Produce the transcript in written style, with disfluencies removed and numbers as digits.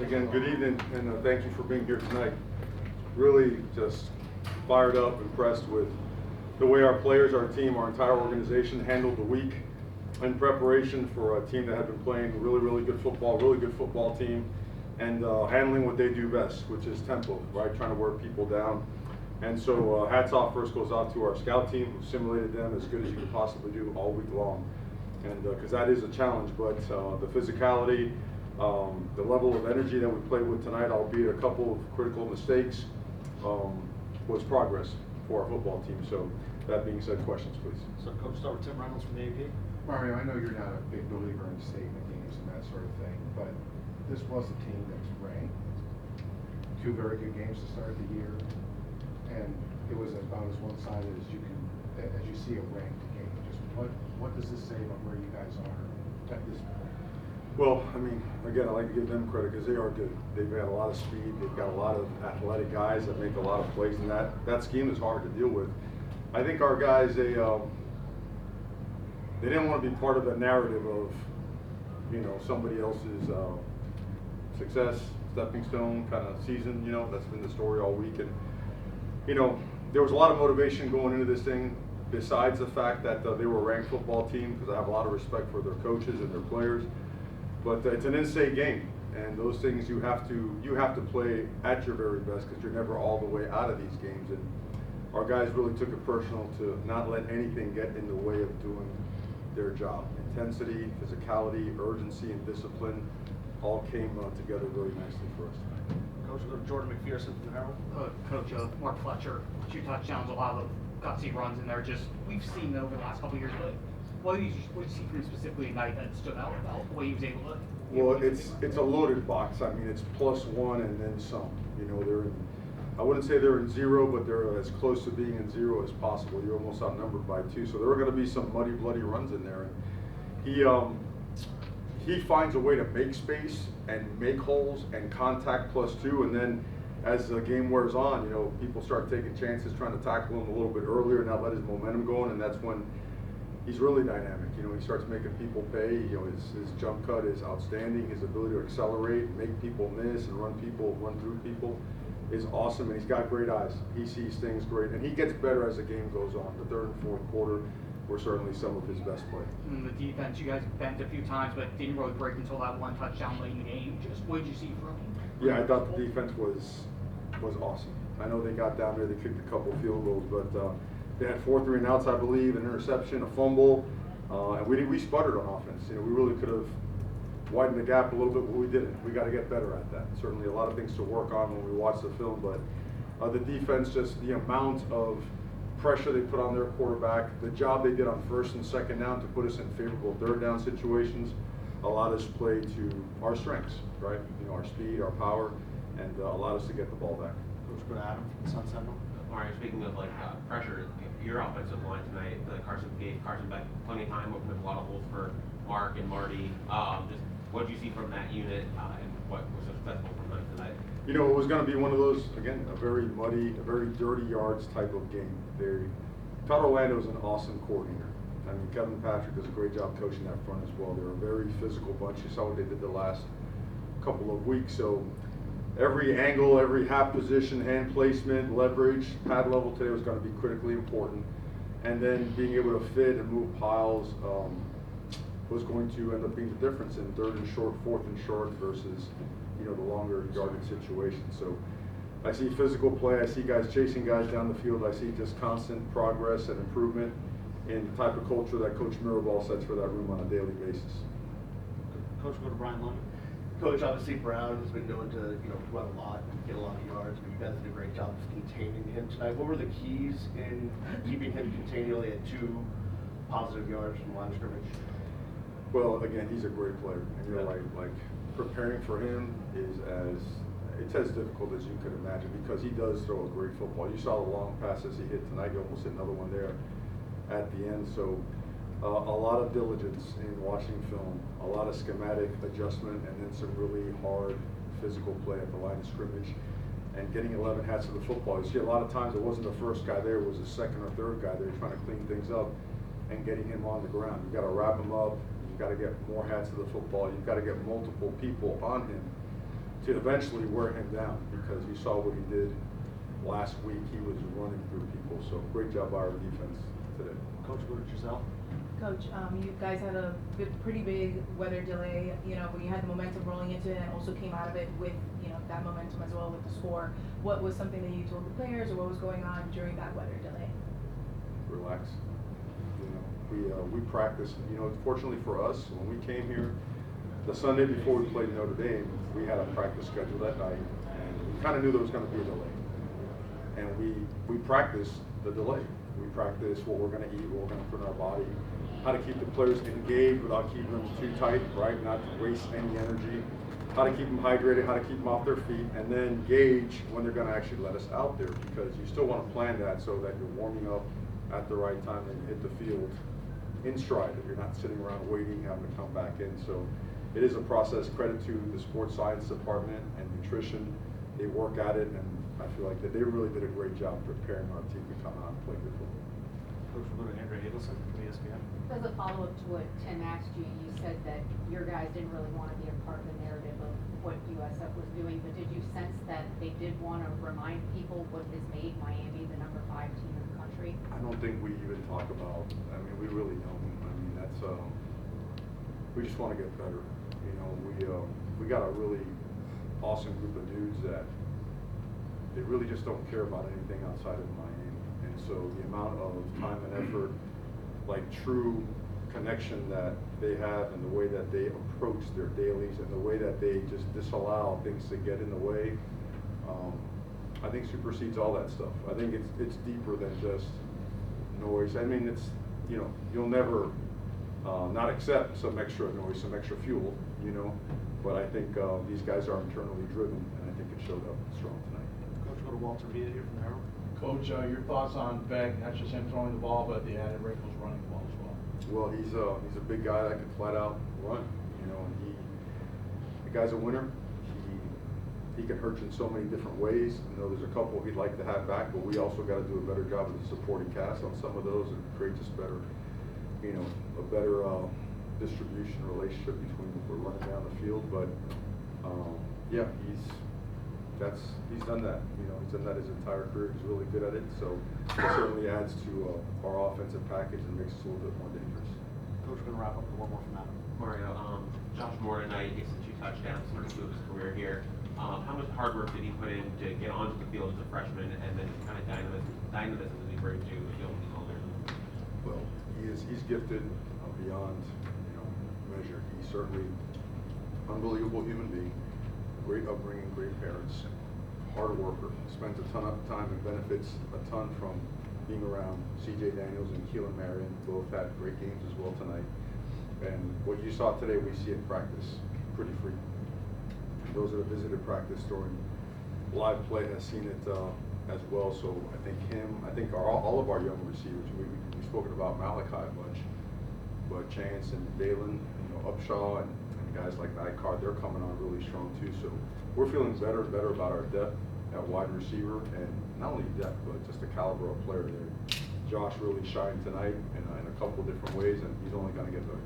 Again, good evening, and thank you for being here tonight. Really just fired up, impressed with the way our players, our team, our entire organization handled the week in preparation for a team that had been playing really good football team, and handling what they do best, which is tempo, right? Trying to work people down. And so hats off first goes out to our scout team, who simulated them as good as you could possibly do all week long. And because that is a challenge, but the physicality, the level of energy that we played with tonight, albeit a couple of critical mistakes, was progress for our football team. So that being said, questions please. So Coach, start with Tim Reynolds from the AP. Mario, I know you're not a big believer in statement games and that sort of thing, but this was a team that's ranked. Two very good games to start the year, and it was about as one-sided as you can, as you see a ranked game. Just what does this say about where you guys are at this point? Well, I mean, again, I like to give them credit because they are good. They've got a lot of speed. They've got a lot of athletic guys that make a lot of plays, and that scheme is hard to deal with. I think our guys, they didn't want to be part of the narrative of, somebody else's success, stepping stone kind of season. That's been the story all week, and there was a lot of motivation going into this thing. Besides the fact that they were a ranked football team, because I have a lot of respect for their coaches and their players. But it's an in-state game, and those things you have to play at your very best, because you're never all the way out of these games. And our guys really took it personal to not let anything get in the way of doing their job. Intensity, physicality, urgency, and discipline all came together very nicely for us tonight. Coach, go to Jordan McPherson from the Herald. Coach, Mark Fletcher, 2 touchdowns, a lot of gutsy runs in there. Just we've seen over the last couple of years, but what did you see from him specifically tonight that stood out about the way he was able to? Well, it's a loaded box. I mean, it's +1 and then some. I wouldn't say they're in 0, but they're as close to being in 0 as possible. You're almost outnumbered by 2, so there are going to be some muddy, bloody runs in there. And he finds a way to make space and make holes and contact +2, and then as the game wears on, people start taking chances, trying to tackle him a little bit earlier, and not let his momentum go in, and that's when he's really dynamic. He starts making people pay. His jump cut is outstanding. His ability to accelerate, make people miss, and run through people is awesome. And he's got great eyes. He sees things great, and he gets better as the game goes on. The third and fourth quarter were certainly some of his best play. And the defense, you guys bent a few times, but didn't really break until that 1 touchdown late in the game. Just what did you see from him? Yeah, I thought the defense was awesome. I know they got down there, they kicked a couple field goals, but they had 4 3 and outs, I believe, an interception, a fumble, and we sputtered on offense. We really could have widened the gap a little bit, but we didn't. We got to get better at that. Certainly a lot of things to work on when we watch the film, but the defense, just the amount of pressure they put on their quarterback, the job they did on 1st and 2nd down to put us in favorable 3rd down situations, allowed us to play to our strengths, right? Our speed, our power, and allowed us to get the ball back. Coach, go to Adam from the Sun Sentinel. Mario, speaking of pressure, your offensive line tonight, Carson gave Carson back plenty of time, opened up a lot of holes for Mark and Marty. Just what did you see from that unit, and what was successful from them tonight? It was going to be one of those, again, a very muddy, a very dirty yards type of game. Todd Orlando is an awesome coordinator. I mean, Kevin Patrick does a great job coaching that front as well. They're a very physical bunch. You saw what they did the last couple of weeks. So every angle, every half position, hand placement, leverage, pad level today was going to be critically important. And then being able to fit and move piles was going to end up being the difference in 3rd and short, 4th and short versus the longer yardage situation. So I see physical play. I see guys chasing guys down the field. I see just constant progress and improvement in the type of culture that Coach Mirabal sets for that room on a daily basis. Coach, go to Brian London. Coach, obviously Brown has been known to run a lot, get a lot of yards, but you guys did a great job of containing him tonight. What were the keys in keeping him contained? He only had 2 positive yards from the line of scrimmage. Well, again, he's a great player, and like preparing for him it's as difficult as you could imagine, because he does throw a great football. You saw the long passes he hit tonight. You almost hit another one there at the end. So a lot of diligence in watching film, a lot of schematic adjustment, and then some really hard physical play at the line of scrimmage, and getting 11 hats of the football. You see a lot of times it wasn't the first guy there, it was the 2nd or 3rd guy there trying to clean things up and getting him on the ground. You've got to wrap him up. You've got to get more hats of the football. You've got to get multiple people on him to eventually wear him down, because you saw what he did last week. He was running through people, so great job by our defense today. Coach, go to Giselle. Coach, you guys had a pretty big weather delay, where you had the momentum rolling into it and also came out of it with, that momentum as well with the score. What was something that you told the players, or what was going on during that weather delay? Relax. We practiced. Fortunately for us, when we came here, the Sunday before we played Notre Dame, we had a practice scheduled that night, and we kind of knew there was going to be a delay. And we practiced the delay. We practiced what we're going to eat, what we're going to put in our body, how to keep the players engaged without keeping them too tight, right? Not to waste any energy. How to keep them hydrated, how to keep them off their feet, and then gauge when they're going to actually let us out there, because you still want to plan that so that you're warming up at the right time and hit the field in stride, that you're not sitting around waiting, having to come back in. So it is a process. Credit to the sports science department and nutrition. They work at it, and I feel like that they really did a great job preparing our team to come out and play good football. Coach, we'll go to Andrea Adelson from ESPN. As a follow-up to what Tim asked you, you said that your guys didn't really want to be a part of the narrative of what USF was doing, but did you sense that they did want to remind people what has made Miami the #5 team in the country? I don't think we even talk about, we really don't. That's, we just want to get better. We got a really awesome group of dudes that they really just don't care about anything outside of Miami. And so the amount of time and effort, like true connection that they have, and the way that they approach their dailies, and the way that they just disallow things to get in the way, I think supersedes all that stuff. I think it's deeper than just noise. It's, you'll never not accept some extra noise, some extra fuel, but I think these guys are internally driven, and I think it showed up strong tonight. Coach, go to Walter Villa here from the Herald. Coach, your thoughts on Beck, not just him throwing the ball, but the added wrinkles running the ball as well? Well, he's a big guy that can flat out run, and the guy's a winner. He can hurt you in so many different ways. There's a couple he'd like to have back, but we also got to do a better job of the supporting cast on some of those, and create just better, a better distribution relationship between if we're running down the field. But yeah, he's done that. He's done that his entire career. He's really good at it. So it certainly adds to our offensive package and makes us a little bit more dangerous. Coach, we're going to wrap up with one more from Adam. Mario, Josh Moore tonight gets the 2 touchdowns, first 2 of his career here. How much hard work did he put in to get onto the field as a freshman, and then kind of dynamism does he bring to the field with all there? Well, he's gifted beyond measure. He's certainly unbelievable human being, great upbringing, great parents, hard worker, spends a ton of time and benefits a ton from being around C.J. Daniels and Keelan Marion. Both had great games as well tonight. And what you saw today, we see in practice pretty frequently. Those that have visited practice during live play has seen it as well. So I think all of our young receivers, we've spoken about Malachi a bunch, but Chance and Dalen, Upshaw and guys like Nycard, they're coming on really strong too. So we're feeling better and better about our depth at wide receiver, and not only depth, but just the caliber of player there. Josh really shined tonight in a couple of different ways, and he's only going to get better.